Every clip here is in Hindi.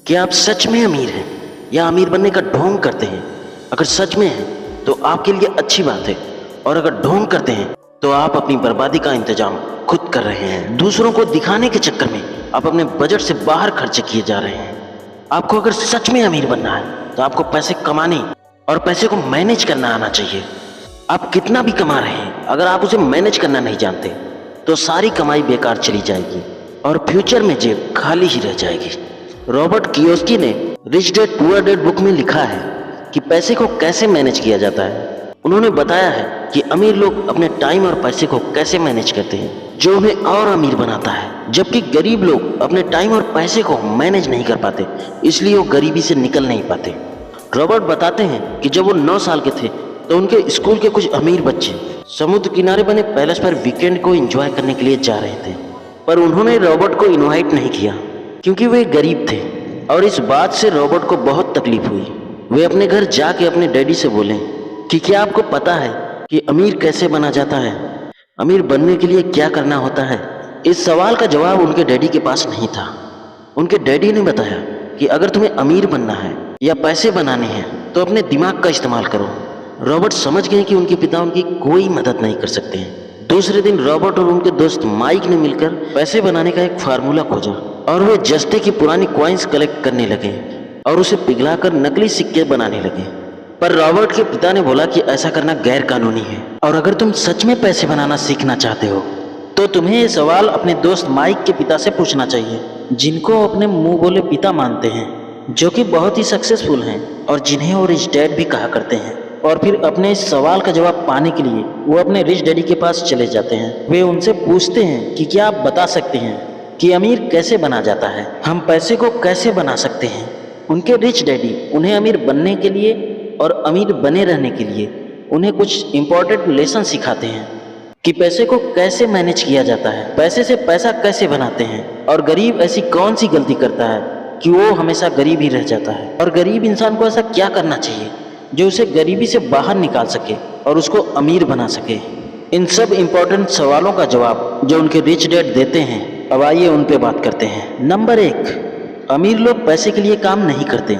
क्या आप सच में अमीर हैं या अमीर बनने का ढोंग करते हैं? अगर सच में हैं तो आपके लिए अच्छी बात है, और अगर ढोंग करते हैं तो आप अपनी बर्बादी का इंतजाम खुद कर रहे हैं। दूसरों को दिखाने के चक्कर में आप अपने बजट से बाहर खर्च किए जा रहे हैं। आपको अगर सच में अमीर बनना है तो आपको पैसे कमाने और पैसे को मैनेज करना आना चाहिए। आप कितना भी कमा रहे हैं, अगर आप उसे मैनेज करना नहीं जानते तो सारी कमाई बेकार चली जाएगी और फ्यूचर में जेब खाली ही रह जाएगी। रॉबर्ट कियोसाकी ने rich dad poor dad book में लिखा है कि पैसे को कैसे मैनेज किया जाता है। उन्होंने बताया है कि अमीर लोग अपने टाइम और पैसे को कैसे मैनेज करते हैं, जो उन्हें और अमीर बनाता है, जबकि गरीब लोग अपने टाइम और पैसे को मैनेज नहीं कर पाते, इसलिए वो गरीबी से निकल नहीं पाते। रॉबर्ट बताते हैं कि जब वो 9 साल के थे तो उनके स्कूल के कुछ अमीर बच्चे समुद्र किनारे बने पैलेस पर वीकेंड को एंजॉय करने के लिए जा रहे थे, पर उन्होंने रॉबर्ट को इनवाइट नहीं किया क्योंकि वे गरीब थे, और इस बात से रॉबर्ट को बहुत तकलीफ हुई। वे अपने घर जाके अपने डैडी से बोले कि क्या आपको पता है कि अमीर कैसे बना जाता है? अमीर बनने के लिए क्या करना होता है? इस सवाल का जवाब उनके डैडी के पास नहीं था। उनके डैडी ने बताया कि अगर तुम्हें अमीर बनना है या पैसे बनाने हैं तो अपने दिमाग का इस्तेमाल करो। रॉबर्ट समझ गए कि उनके पिता उनकी कोई मदद नहीं कर सकते हैं। दूसरे दिन रॉबर्ट और उनके दोस्त माइक ने मिलकर पैसे बनाने का एक फार्मूला खोजा, और वे जस्ते की पुरानी कॉइन्स कलेक्ट करने लगे और उसे पिघलाकर नकली सिक्के बनाने लगे। पर रॉबर्ट के पिता ने बोला कि ऐसा करना गैर कानूनी है, और अगर तुम सच में पैसे बनाना सीखना चाहते हो तो तुम्हें ये सवाल अपने दोस्त माइक के पिता से पूछना चाहिए, जिनको अपने मुंह बोले पिता मानते हैं, जो कि बहुत ही सक्सेसफुल हैं और जिन्हें वो रिच डैड भी कहा करते हैं। और फिर अपने इस सवाल का जवाब पाने के लिए वो अपने रिच डैडी के पास चले जाते हैं। वे उनसे पूछते हैं कि क्या आप बता सकते हैं कि अमीर कैसे बना जाता है, हम पैसे को कैसे बना सकते हैं। उनके रिच डैडी उन्हें अमीर बनने के लिए और अमीर बने रहने के लिए उन्हें कुछ इंपॉर्टेंट लेसन सिखाते हैं कि पैसे को कैसे मैनेज किया जाता है, पैसे से पैसा कैसे बनाते हैं, और गरीब ऐसी कौन सी गलती करता है कि वो हमेशा गरीब ही रह जाता है, और गरीब इंसान को ऐसा क्या करना चाहिए जो उसे गरीबी से बाहर निकाल सके और उसको अमीर बना सके। इन सब इम्पोर्टेंट सवालों का जवाब जो उनके रिच डैड देते हैं, अब आइए उन पे बात करते हैं। नंबर 1, अमीर लोग पैसे के लिए काम नहीं करते।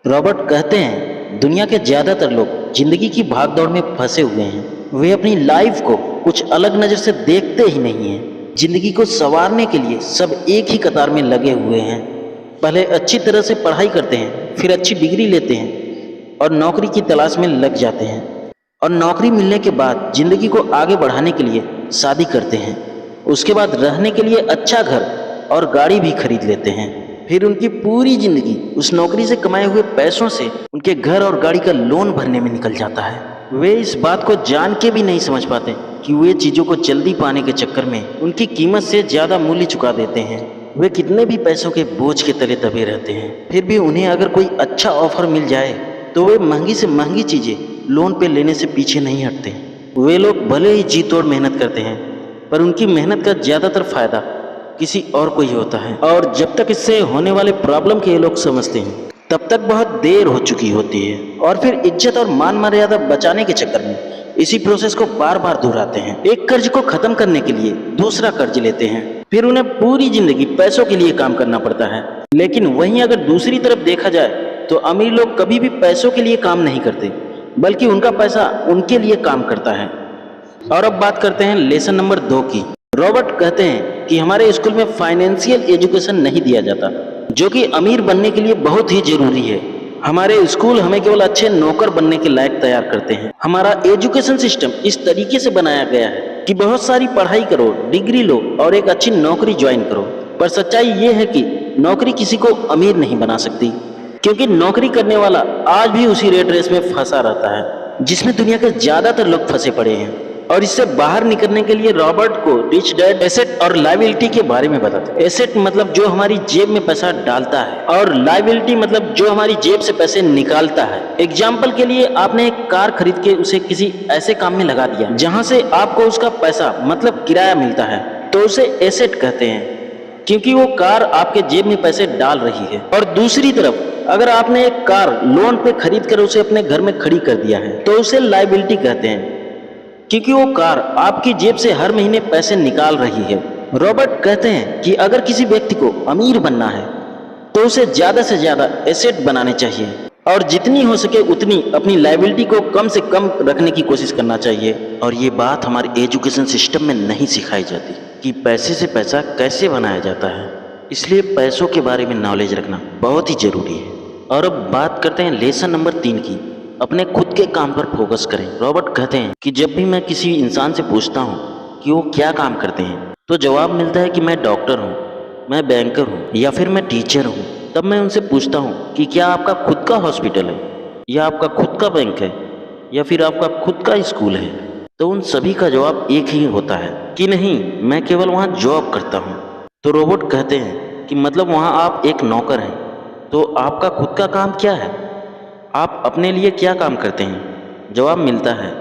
रॉबर्ट कहते हैं दुनिया के ज़्यादातर लोग जिंदगी की भागदौड़ में फंसे हुए हैं। वे अपनी लाइफ को कुछ अलग नज़र से देखते ही नहीं हैं। जिंदगी को संवारने के लिए सब एक ही कतार में लगे हुए हैं। पहले अच्छी तरह से पढ़ाई करते हैं, फिर अच्छी डिग्री लेते हैं और नौकरी की तलाश में लग जाते हैं, और नौकरी मिलने के बाद जिंदगी को आगे बढ़ाने के लिए शादी करते हैं। उसके बाद रहने के लिए अच्छा घर और गाड़ी भी खरीद लेते हैं। फिर उनकी पूरी जिंदगी उस नौकरी से कमाए हुए पैसों से उनके घर और गाड़ी का लोन भरने में निकल जाता है। वे इस बात को जान के भी नहीं समझ पाते कि वे चीज़ों को जल्दी पाने के चक्कर में उनकी कीमत से ज़्यादा मूल्य चुका देते हैं। वे कितने भी पैसों के बोझ के तले दबे रहते हैं, फिर भी उन्हें अगर कोई अच्छा ऑफर मिल जाए तो वे महंगी से महंगी चीज़ें लोन पे लेने से पीछे नहीं हटते। वे लोग भले ही जी तोड़ मेहनत करते हैं, पर उनकी मेहनत का ज़्यादातर फायदा किसी और को ही होता है, और जब तक इससे होने वाले प्रॉब्लम के ये लोग समझते हैं तब तक बहुत देर हो चुकी होती है। और फिर इज्जत और मान मर्यादा बचाने के चक्कर में इसी प्रोसेस को बार बार दोहराते हैं। एक कर्ज को खत्म करने के लिए दूसरा कर्ज लेते हैं, फिर उन्हें पूरी जिंदगी पैसों के लिए काम करना पड़ता है। लेकिन वहीं अगर दूसरी तरफ देखा जाए तो अमीर लोग कभी भी पैसों के लिए काम नहीं करते, बल्कि उनका पैसा उनके लिए काम करता है। और अब बात करते हैं लेसन नंबर 2 की। रॉबर्ट कहते हैं कि हमारे स्कूल में फाइनेंशियल एजुकेशन नहीं दिया जाता, जो कि अमीर बनने के लिए बहुत ही जरूरी है। हमारे स्कूल हमें केवल अच्छे नौकर बनने के लायक तैयार करते हैं। हमारा एजुकेशन सिस्टम इस तरीके से बनाया गया है कि बहुत सारी पढ़ाई करो, डिग्री लो और एक अच्छी नौकरी ज्वाइन करो, पर सच्चाई ये है कि नौकरी किसी को अमीर नहीं बना सकती, क्योंकि नौकरी करने वाला आज भी उसी रेट रेस में फंसा रहता है जिसमें दुनिया के ज्यादातर लोग फंसे पड़े हैं। और इससे बाहर निकलने के लिए रॉबर्ट को रिच डैड एसेट और लायबिलिटी के बारे में बताते हैं। एसेट मतलब जो हमारी जेब में पैसा डालता है, और लायबिलिटी मतलब जो हमारी जेब से पैसे निकालता है। एग्जाम्पल के लिए आपने एक कार खरीद के उसे किसी ऐसे काम में लगा दिया जहां से आपको उसका पैसा मतलब किराया मिलता है, तो उसे एसेट कहते हैं, क्योंकि वो कार आपके जेब में पैसे डाल रही है। और दूसरी तरफ अगर आपने एक कार लोन पे खरीद कर उसे अपने घर में खड़ी कर दिया है तो उसे लायबिलिटी कहते हैं, क्योंकि वो कार आपकी जेब से हर महीने पैसे निकाल रही है। रॉबर्ट कहते हैं कि अगर किसी व्यक्ति को अमीर बनना है तो उसे ज़्यादा से ज़्यादा एसेट बनाने चाहिए और जितनी हो सके उतनी अपनी लायबिलिटी को कम से कम रखने की कोशिश करना चाहिए। और ये बात हमारे एजुकेशन सिस्टम में नहीं सिखाई जाती कि पैसे से पैसा कैसे बनाया जाता है। इसलिए पैसों के बारे में नॉलेज रखना बहुत ही ज़रूरी है। और अब बात करते हैं लेसन नंबर 3 की, अपने खुद के काम पर फोकस करें। रॉबर्ट कहते हैं कि जब भी मैं किसी इंसान से पूछता हूँ कि वो क्या काम करते हैं तो जवाब मिलता है कि मैं डॉक्टर हूँ, मैं बैंकर हूँ या फिर मैं टीचर हूँ। तब मैं उनसे पूछता हूँ कि क्या आपका खुद का हॉस्पिटल है या आपका खुद का बैंक है या फिर आपका खुद का स्कूल है, तो उन सभी का जवाब एक ही होता है कि नहीं, मैं केवल वहाँ जॉब करता हूँ। तो रोबोट कहते हैं कि मतलब वहाँ आप एक नौकर हैं, तो आपका खुद का काम क्या है? आप अपने लिए क्या काम करते हैं? जवाब मिलता है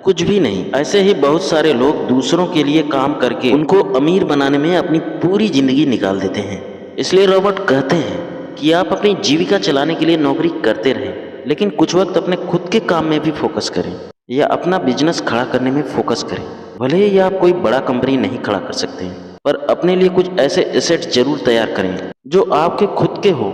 कुछ भी नहीं। ऐसे ही बहुत सारे लोग दूसरों के लिए काम करके उनको अमीर बनाने में अपनी पूरी जिंदगी निकाल देते हैं। इसलिए रॉबर्ट कहते हैं कि आप अपनी जीविका चलाने के लिए नौकरी करते रहें, लेकिन कुछ वक्त अपने खुद के काम में भी फोकस करें या अपना बिजनेस खड़ा करने में फोकस करें। भले ही आप कोई बड़ा कंपनी नहीं खड़ा कर सकते हैं, पर अपने लिए कुछ ऐसे एसेट जरूर तैयार करें जो आपके खुद के हो,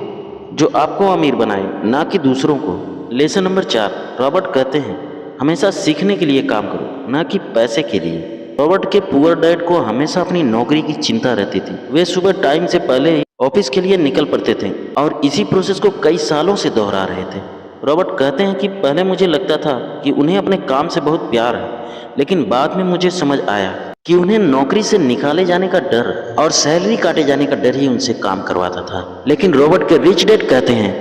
जो आपको अमीर बनाए, ना कि दूसरों को। लेसन नंबर 4, रॉबर्ट कहते हैं हमेशा सीखने के लिए काम करो, ना कि पैसे के लिए। रॉबर्ट के पुअर डैड को हमेशा अपनी नौकरी की चिंता रहती थी। वे सुबह टाइम से पहले ही ऑफिस के लिए निकल पड़ते थे और इसी प्रोसेस को कई सालों से दोहरा रहे थे। रॉबर्ट कहते हैं कि पहले मुझे लगता था कि उन्हें अपने काम से बहुत प्यार है, लेकिन बाद में मुझे समझ आया कि उन्हें नौकरी से निकाले जाने का डर और सैलरी काटे जाने का डर ही उनसे काम करवाता था। लेकिन रॉबर्ट के रिच डैड कहते हैं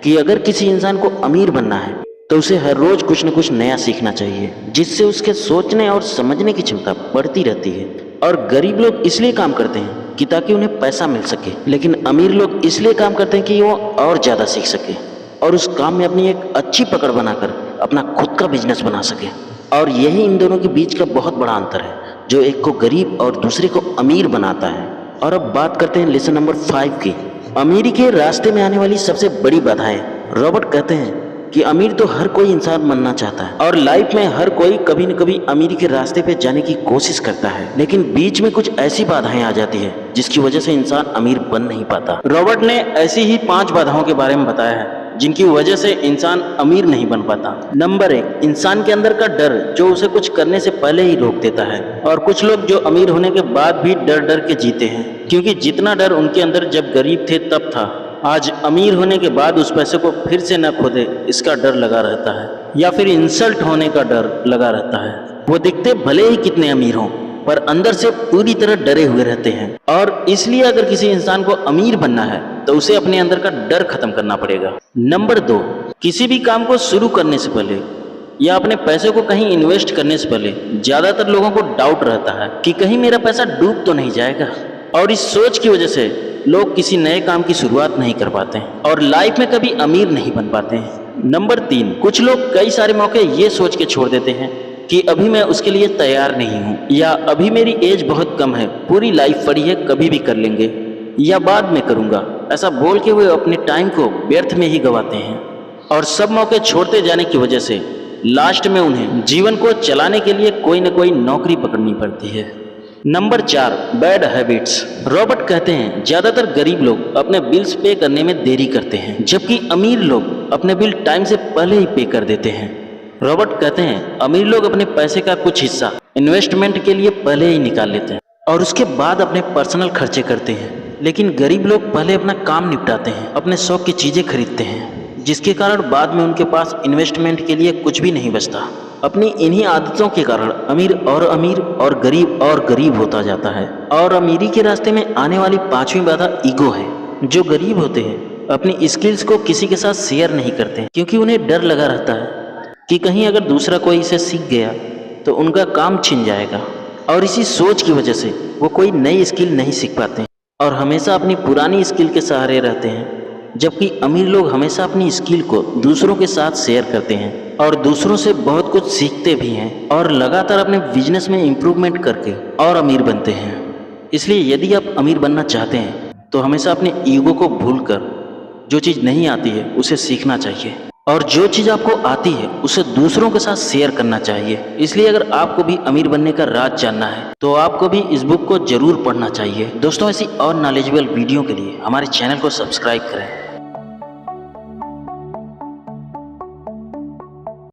कि अगर किसी इंसान को अमीर बनना है तो उसे हर रोज कुछ न कुछ नया सीखना चाहिए, जिससे उसके सोचने और समझने की क्षमता बढ़ती रहती है। और गरीब लोग इसलिए काम करते हैं कि ताकि उन्हें पैसा मिल सके, लेकिन अमीर लोग इसलिए काम करते हैं कि वो और ज़्यादा सीख सके और उस काम में अपनी एक अच्छी पकड़ बनाकर अपना खुद का बिजनेस बना सके। और यही इन दोनों के बीच का बहुत बड़ा अंतर है, जो एक को गरीब और दूसरे को अमीर बनाता है। और अब बात करते हैं लेसन नंबर 5 की, अमीरी के रास्ते में आने वाली सबसे बड़ी बाधाएं। रॉबर्ट कहते हैं कि अमीर तो हर कोई इंसान बनना चाहता है और लाइफ में हर कोई कभी न कभी अमीरी के रास्ते पे जाने की कोशिश करता है, लेकिन बीच में कुछ ऐसी बाधाएं आ जाती है जिसकी वजह से इंसान अमीर बन नहीं पाता। रॉबर्ट ने ऐसी ही 5 बाधाओं के बारे में बताया है जिनकी वजह से इंसान अमीर नहीं बन पाता। नंबर 1, इंसान के अंदर का डर, जो उसे कुछ करने से पहले ही रोक देता है। और कुछ लोग जो अमीर होने के बाद भी डर डर के जीते हैं, क्योंकि जितना डर उनके अंदर जब गरीब थे तब था, आज अमीर होने के बाद उस पैसे को फिर से न खो दे इसका डर लगा रहता है, या फिर इंसल्ट होने का डर लगा रहता है। वो दिखते भले ही कितने अमीर हों, पर अंदर से पूरी तरह डरे हुए रहते हैं। और इसलिए अगर किसी इंसान को अमीर बनना है तो उसे अपने अंदर का डर खत्म करना पड़ेगा। नंबर 2, किसी भी काम को शुरू करने से पहले या अपने पैसे को कहीं इन्वेस्ट करने से पहले ज्यादातर लोगों को डाउट रहता है कि कहीं मेरा पैसा डूब तो नहीं जाएगा, और इस सोच की वजह से लोग किसी नए काम की शुरुआत नहीं कर पाते हैं और लाइफ में कभी अमीर नहीं बन पाते हैं। नंबर 3, कुछ लोग कई सारे मौके ये सोच के छोड़ देते हैं कि अभी मैं उसके लिए तैयार नहीं हूँ, या अभी मेरी एज बहुत कम है, पूरी लाइफ पड़ी है, कभी भी कर लेंगे, या बाद में करूँगा। ऐसा बोल के वे अपने टाइम को व्यर्थ में ही गंवाते हैं और सब मौके छोड़ते जाने की वजह से लास्ट में उन्हें जीवन को चलाने के लिए कोई न कोई नौकरी पकड़नी पड़ती है। Number 4, bad habits. रॉबर्ट कहते हैं ज्यादातर गरीब लोग अपने बिल्स पे करने में देरी करते हैं, जबकि अमीर लोग अपने बिल टाइम से पहले ही पे कर देते हैं। रॉबर्ट कहते हैं अमीर लोग अपने पैसे का कुछ हिस्सा इन्वेस्टमेंट के लिए पहले ही निकाल लेते हैं और उसके बाद अपने पर्सनल खर्चे करते हैं, लेकिन गरीब लोग पहले अपना काम निपटाते हैं, अपने शौक की चीजें खरीदते हैं, जिसके कारण बाद में उनके पास इन्वेस्टमेंट के लिए कुछ भी नहीं बचता। अपनी इन्हीं आदतों के कारण अमीर और गरीब होता जाता है। और अमीरी के रास्ते में आने वाली 5वीं बाधा ईगो है। जो गरीब होते हैं अपनी स्किल्स को किसी के साथ शेयर नहीं करते, क्योंकि उन्हें डर लगा रहता है कि कहीं अगर दूसरा कोई इसे सीख गया तो उनका काम छिन जाएगा, और इसी सोच की वजह से वो कोई नई स्किल नहीं सीख पाते और हमेशा अपनी पुरानी स्किल के सहारे रहते हैं। जबकि अमीर लोग हमेशा अपनी स्किल को दूसरों के साथ शेयर करते हैं और दूसरों से बहुत कुछ सीखते भी हैं और लगातार अपने बिजनेस में इम्प्रूवमेंट करके और अमीर बनते हैं। इसलिए यदि आप अमीर बनना चाहते हैं तो हमेशा अपने ईगो को भूलकर जो चीज़ नहीं आती है उसे सीखना चाहिए और जो चीज़ आपको आती है उसे दूसरों के साथ शेयर करना चाहिए। इसलिए अगर आपको भी अमीर बनने का राज जानना है तो आपको भी इस बुक को जरूर पढ़ना चाहिए। दोस्तों, ऐसी और नॉलेजेबल वीडियो के लिए हमारे चैनल को सब्सक्राइब करें।